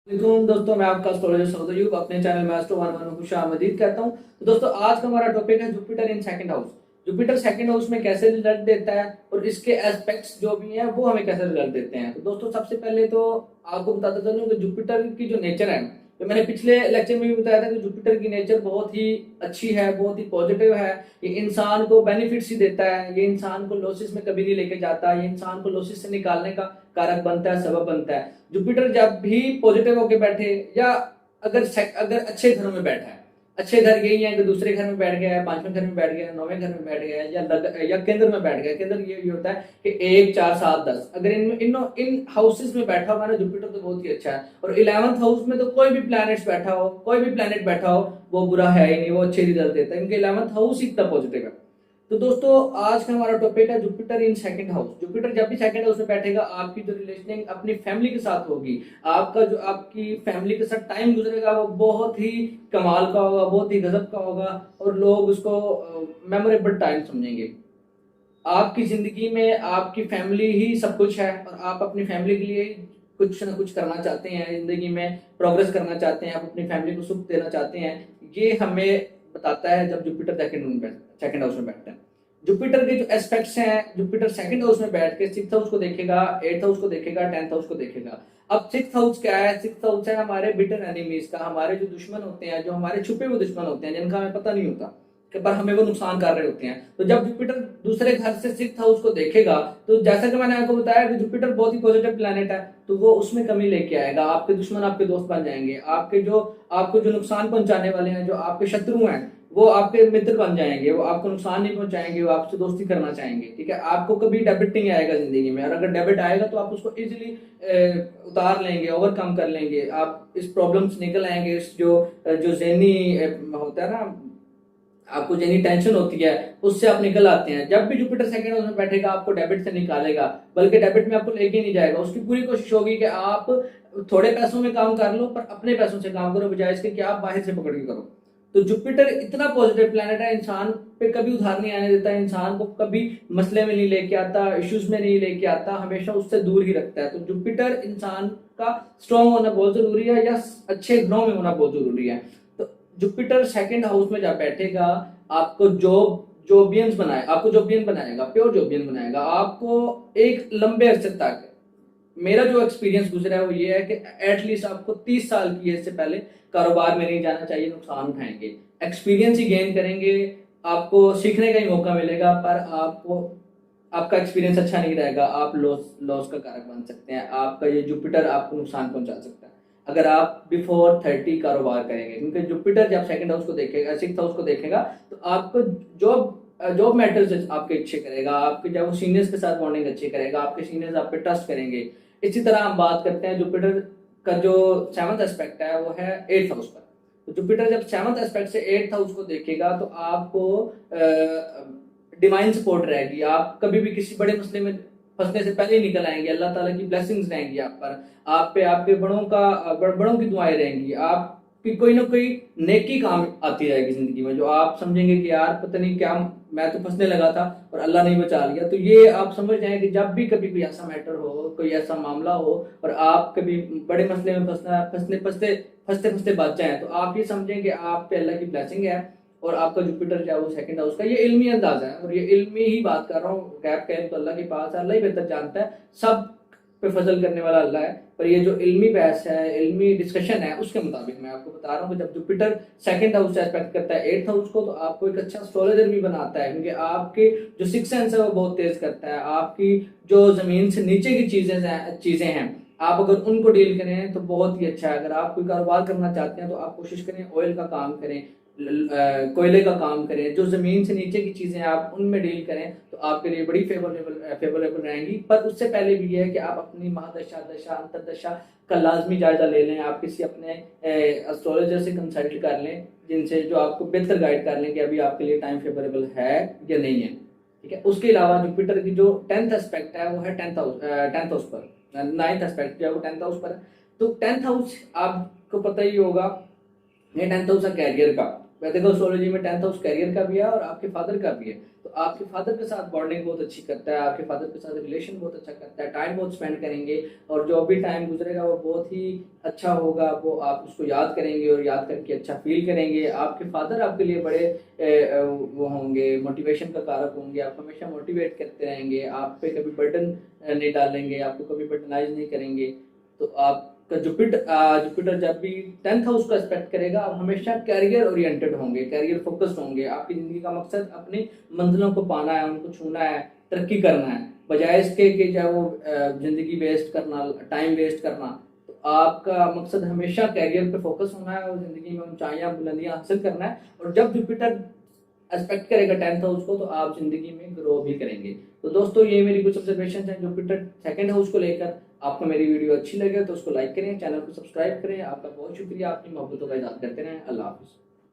दोस्तों, मैं आपका एस्ट्रोलॉजर सौदयुग अपने चैनल में एस्ट्रो वन वन खुश आमदीद कहता हूं। तो दोस्तों, आज का हमारा टॉपिक है Jupiter in second house. Jupiter second house में कैसे रिजल्ट देता है और इसके एस्पेक्ट्स जो भी हैं वो हमें कैसे रिजल्ट देते हैं। तो दोस्तों, सबसे पहले तो आपको बताता चलूं कि जुपिटर की जो नेचर है, तो मैंने पिछले लेक्चर में भी बताया था कि जुपिटर की नेचर बहुत ही अच्छी है, बहुत ही पॉजिटिव है। ये इंसान को बेनिफिट्स ही देता है, ये इंसान को लॉसेस में कभी नहीं लेके जाता, ये इंसान को लॉसेस से निकालने का कारक बनता है, सबब बनता है। जुपिटर जब भी पॉजिटिव होके बैठे या अगर अच्छे घरों में बैठा है, अच्छे घर यही है कि दूसरे घर में बैठ गया है, पांचवें घर में बैठ गया है, नौवें घर में बैठ गया है, या केंद्र में बैठ गया है। केंद्र ये होता है कि 1 4 7 10, अगर इन हाउसेस में बैठा होगा ना जुपिटर, तो बहुत ही अच्छा है। और 11th हाउस में तो कोई भी प्लैनेट बैठा हो वो बुरा है ही नहीं, वो अच्छे रिजल्ट देता है, क्योंकि 11th हाउस ही इतना पॉजिटिव है। तो दोस्तों, आज का हमारा टॉपिक है Jupiter in second house. Jupiter जब भी सेकंड हाउस में बैठेगा, आपकी जो रिलेशनिंग अपनी फैमिली के साथ होगी, आपकी फैमिली के साथ टाइम गुजरेगा, वो बहुत ही कमाल का होगा, बहुत ही गजब का होगा, और लोग उसको मेमोरेबल टाइम समझेंगे। आपकी जिंदगी में आपकी फैमिली ही सब कुछ है, और आप अपनी फैमिली के लिए कुछ ना कुछ करना चाहते हैं, जिंदगी में प्रोग्रेस करना चाहते हैं, आप अपनी फैमिली को सुख देना चाहते हैं। ये हमें बताता है जब जुपिटर सेकंड हाउस में बैठता है। जुपिटर के जो एस्पेक्ट्स हैं, जुपिटर सेकंड हाउस में बैठ के 6th हाउस को देखेगा, 8th हाउस को देखेगा, 10th हाउस को देखेगा। अब 6th हाउस क्या है? 6th हाउस है हमारे बिटर एनिमीज का, हमारे जो दुश्मन होते हैं, जो हमारे छुपे हुए दुश्मन होते हैं, जिनका हमें पता नहीं होता कि पर हमें वो नुकसान कर रहे होते हैं। तो जब जुपिटर दूसरे घर से 6th हाउस को देखेगा, तो जैसा कि मैंने आपको बताया कि जुपिटर बहुत ही पॉजिटिव प्लैनेट है, तो वो उसमें कमी लेके आएगा। आपके दुश्मन आपके दोस्त बन जाएंगे, आपको जो नुकसान पहुंचाने वाले हैं, जो आपके शत्रु हैं, वो आपके मित्र बन जाएंगे, वो आपको नुकसान नहीं पहुंचाएंगे, वो आपसे दोस्ती करना चाहेंगे। ठीक है, आपको कभी डेबिट नहीं आएगा जिंदगी में, और अगर डेबिट आएगा तो आप उसको इजीली उतार लेंगे, ओवरकम कर लेंगे, आप इस प्रॉब्लम से निकल आएंगे। इस जो ज़हनी होता है ना, आपको जितनी टेंशन होती है उससे आप निकल आते हैं। जब भी जुपिटर सेकंड हाउस में बैठेगा, आपको डेबिट से निकालेगा, बल्कि डेबिट में आपको लेके नहीं जाएगा। उसकी पूरी कोशिश होगी कि आप थोड़े पैसों में काम कर लो, पर अपने पैसों से काम करो, बजाय इसके कि आप बाहर से पकड़ के करो। तो जुपिटर इतना पॉजिटिव प्लैनेट है, इंसान पे कभी उधार नहीं आने देता, इंसान को कभी मसले में नहीं लेके आता, इश्यूज में नहीं लेके आता, हमेशा उससे दूर ही रखता है। तो जुपिटर इंसान का स्ट्रांग होना बहुत जरूरी है, या अच्छे ग्रहों में होना बहुत जरूरी है। तो जुपिटर सेकंड हाउस में जब बैठेगा, आपको जोबियन बनाएगा, प्योर जोबियन बनाएगा आपको एक लंबे अरसे तक। मेरा जो एक्सपीरियंस गुजरा है वो ये है कि एटलीस्ट आपको 30 साल की एज से पहले कारोबार में नहीं जाना चाहिए, नुकसान उठाएंगे, एक्सपीरियंस ही गेन करेंगे, आपको सीखने का ही मौका मिलेगा, पर आपको आपका एक्सपीरियंस अच्छा नहीं रहेगा, आप लॉस लॉस का कारक बन सकते हैं। आपका ये जुपिटर आपको नुकसान पहुंचा सकता है अगर आप बिफोर 30 कारोबार करेंगे, क्योंकि जुपिटर जब सेकंड हाउस को देखेगा, 6th हाउस को देखेगा, तो आपको जॉब जॉब मैटर्स आपके अच्छे करेगा, आपके जब वो सीनियर्स के साथ बॉन्डिंग अच्छी करेगा, आपके सीनियर्स आप पे ट्रस्ट करेंगे। इसी तरह हम बात करते हैं जुपिटर का जो 7th एस्पेक्ट है वो है 8th हाउस पर। तो जुपिटर जब 7th एस्पेक्ट से 8th हाउस को देखेगा, तो आपको डिवाइन सपोर्ट रहेगी, आप कभी भी किसी बड़े मसले में फंसने से पहले ही निकल आएंगे, अल्लाह ताला की ब्लेसिंग्स रहेंगी आप पर, आप पे आपके बड़ों की दुआएं रहेंगी, आपकी कोई ना कोई नेकी काम आती रहेगी जिंदगी में, जो आप समझेंगे कि यार पता नहीं क्या, मैं तो फंसने लगा था और अल्लाह ने बचा लिया। तो ये आप समझ जाएं कि जब भी कभी कोई ऐसा मैटर हो, कोई ऐसा मामला हो, और आप कभी बड़े मसले में फंसते फंसते बच जाए, तो आप ये समझें कि आप पे अल्लाह की ब्लेसिंग है, और आपका जुपिटर जो है वो सेकंड हाउस का। ये इल्मी अंदाजा है, और ये इल्मी ही बात कर रहा हूँ, गैप कहें तो अल्लाह के पास है, अल्लाह ही बेहतर जानता है, सब पे फजल करने वाला अल्लाह है। पर ये जो इल्मी बहस है, इल्मी डिस्कशन है, उसके मुताबिक मैं आपको बता रहा हूँ कि जब जुपिटर सेकंड हाउस से एस्पेक्ट करता है 8th हाउस को, तो आपको एक अच्छा एस्ट्रोलॉजर भी बनाता है, क्योंकि आपके जो सिक्स सेंस है वो बहुत तेज करता है। आपकी जो जमीन से नीचे की चीजें हैं, आप अगर उनको डील करें तो बहुत ही अच्छा है। अगर आप कोई कारोबार करना चाहते हैं तो आप कोशिश करें ऑयल का काम करें, कोयले का काम करें, जो जमीन से नीचे की चीजें आप उनमें डील करें, तो आपके लिए बड़ी फेवरेबल रहेंगी। पर उससे पहले भी ये है कि आप अपनी महादशा, दशा, अंतरदशा का लाजमी जायजा ले लें, आप किसी अपने एस्ट्रोलॉजर से कंसल्ट कर लें, जिनसे जो आपको बेहतर गाइड कर लें कि अभी आपके लिए टाइम फेवरेबल है या नहीं है। ठीक है, उसके अलावा जुपिटर की जो 10th एस्पेक्ट है वो है 10th हाउस पर, 9th एस्पेक्ट जो है वो 10th हाउस पर है। तो 10th हाउस आपको पता ही होगा, ये 10th हाउस है कैरियर का। वैदिक एस्ट्रोलॉजी में 10th हाउस कैरियर का भी है और आपके फादर का भी है। तो आपके फादर के साथ बॉन्डिंग बहुत अच्छी करता है, आपके फादर के साथ रिलेशन बहुत अच्छा करता है, टाइम बहुत स्पेंड करेंगे और जो भी टाइम गुजरेगा वो बहुत ही अच्छा होगा। वो आप उसको याद करेंगे और याद करके अच्छा फील करेंगे। आपके फादर आपके लिए बड़े वो होंगे, मोटिवेशन का कारक होंगे, आपको हमेशा मोटिवेट करते रहेंगे, आप पे कभी बर्डन नहीं डालेंगे, आपको कभी बर्डनाइज नहीं करेंगे। तो आपका जुपिटर जब भी 10th हाउस को एस्पेक्ट करेगा, आप हमेशा कैरियर ओरिएंटेड होंगे, कैरियर फोकस्ड होंगे। आपकी जिंदगी का मकसद अपनी मंजिलों को पाना है, उनको छूना है, तरक्की करना है, बजाय इसके कि चाहे वो जिंदगी वेस्ट करना, टाइम वेस्ट करना। तो आपका मकसद हमेशा कैरियर पे फोकस होना है और जिंदगी में ऊंचाइयां बुलंदियां हासिल करना है। और जब जुपिटर एस्पेक्ट करेगा 10th हाउस को, तो आप जिंदगी में ग्रो भी करेंगे। तो दोस्तों ये मेरी कुछ ऑब्जर्वेशन है जुपिटर सेकंड हाउस को लेकर। आपको मेरी वीडियो अच्छी लगे तो उसको लाइक करें, चैनल को सब्सक्राइब करें। आपका बहुत शुक्रिया, अपनी मोहब्बतों का इज़हार करते रहें। अल्लाह हाफिज़।